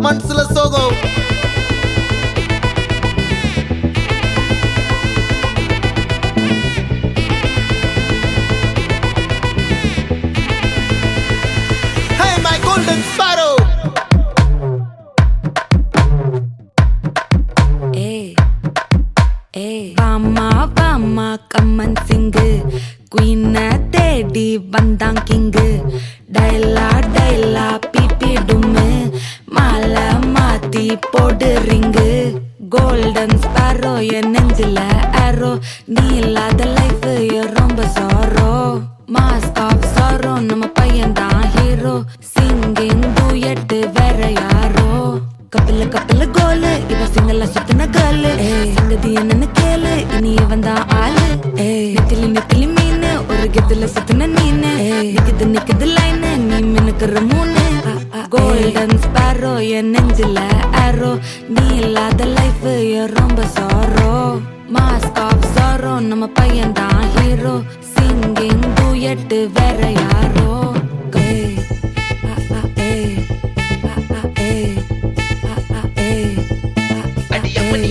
மனசுல சோகம். Hey my golden sparrow. வாமா வாமா கம்மன் சிங்கு குயின தேடி வந்தான் கிங்கு டைலா டைலா பிபி டும்மு மாலை மாத்தி போடு ரிங்கு கோல்டன் ஸ்பாரோ என் நெஞ்சில ஆரோ நீ இல்லாத லைஃப் ரொம்ப சாரோ மாஸ்க் ஆஃப் சாரோ நம்ம பையன் தான் ஹீரோ சிங்கிங் டூயட் வேற யாரோ கப்பல கப்பல கோலு இவ சிங்கல சுத்தின கேளு சங்கதி என்னன்னு கேளு இனி வந்தா ஆளு நெத்திலி நெத்திலி மீன் ஒரு கெத்துல சுத்தின நீனு நிக்குது நிக்குது லைன் நீ மினுக்குற மூணு கோல்டன் ஸ்பாரோ என் நெஞ்சில ஆரோ நீ இல்லாத லைஃப் ரொம்ப சாரோ மாஸ்க் ஆஃப் சாரோ நம்ம பையன் தான் ஹீரோ சிங்கிங் டூயட் வேற யாரோ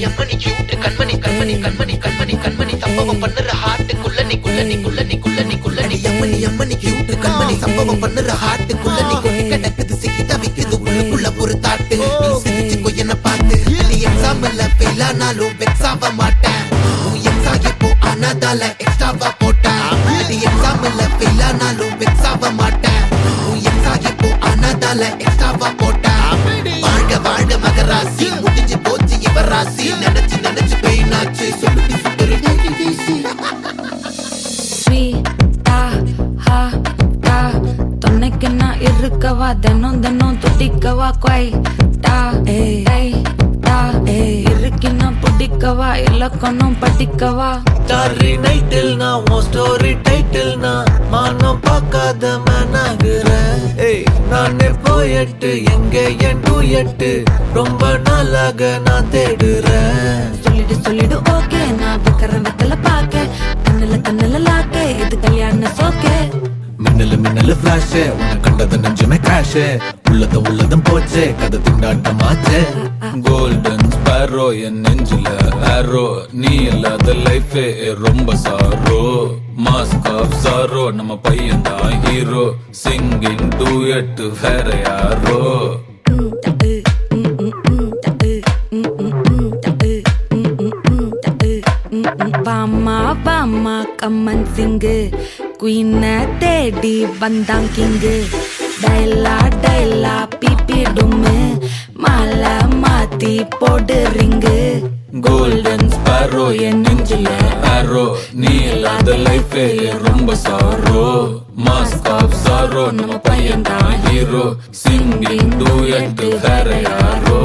அம்மனி கியூட் கண்மணி கண்மணி கண்மணி கண்மணி கண்மணி சம்பவம் பண்ணுற ஹார்ட்டுக்குள்ள நீ குள்ள நீ குள்ள நீ குள்ள நீ குள்ள நீ அம்மனி கியூட் கண்மணி சம்பவம் பண்ணுற ஹார்ட்டுக்குள்ள நீ கொட்டி கிடக்குது சிக்கி தவிக்குது உள்ளுக்குள்ள ஒரு தாட்டு நீ சிரிச்சுக்கோ என்ன பார்த்து நீ எக்ஸாம்ல ஃபெயில் ஆனாலும் வெக்ஸ் ஆக மாட்டேன் உன் எக்ஸா இப்போ ஆனதால எக்ஸ்ட்ராவா போட்டேன் நீ எக்ஸாம்ல ஃபெயில் ஆனாலும் வெக்ஸ் ஆக மாட்டேன் உன் எக்ஸா இப்போ ஆனதால எக்ஸ்ட்ராவா போட்டேன் வாழ்க வாழ்க மகராசி முடிஞ்சு போச்சு இவராசி நினைச்சு நினைச்சு பெயினாச்சு சொல்லுடி சுத்தரு ஸ்வீட்டா ஹா டா தொன்னைக்கு நான் இருக்கவா தினம் தினம் துடிக்கவா குவைட்டா ஏய் டா இருக்குன்னா பிடிக்கவா இலக்கணம் படிக்கவா ஸ்டாரி நைட்டில் நான் உன் ஸ்டோரி டைட்டில் நான் மானம் பார்க்காத மனாகுறேன். நானே போயட்டு எங்க என் டூயட்டு ரொம்ப நாளாக நான் தேடுறேன். சொல்லிடு சொல்லிடு ஓகே நான் வைக்கிற வெத்தல பாக்க கண்ணுல கண்ணுல லாக்க இது கல்யாண சோக்கே மின்னலு மின்னலு ஃபிளாஷ் உன்னை கண்டது நெஞ்சுமே கிராஷ் உள்ளதும் போச்சே கதை திண்டாட்டமாச்சே. கோல்டன் ஸ்பாரோ என் நெஞ்சில ஆரோ நீ இல்லாத லைஃப் ரொம்ப சாரோ மாஸ்க் ஆஃப் சாரோ நம்ம பையன் தான் ஹீரோ சிங்கிங் டூயட் வேற யாரோ. வாமா வாமா கம்மன் சிங்கு குயின தேடி வந்தான் கிங்கு டைலா டைலா பிபி டும்மு மாலை மாத்தி போடு ரிங்கு கோல்டன் ஸ்பாரோ என் நெஞ்சில ஆரோ நீ இல்லாத லைஃப் ரொம்ப சாரோ மாஸ்க் ஆஃப் சாரோ நம்ம பையன் தான் ஹீரோ சிங்கிங் டூயட் வேற யாரோ.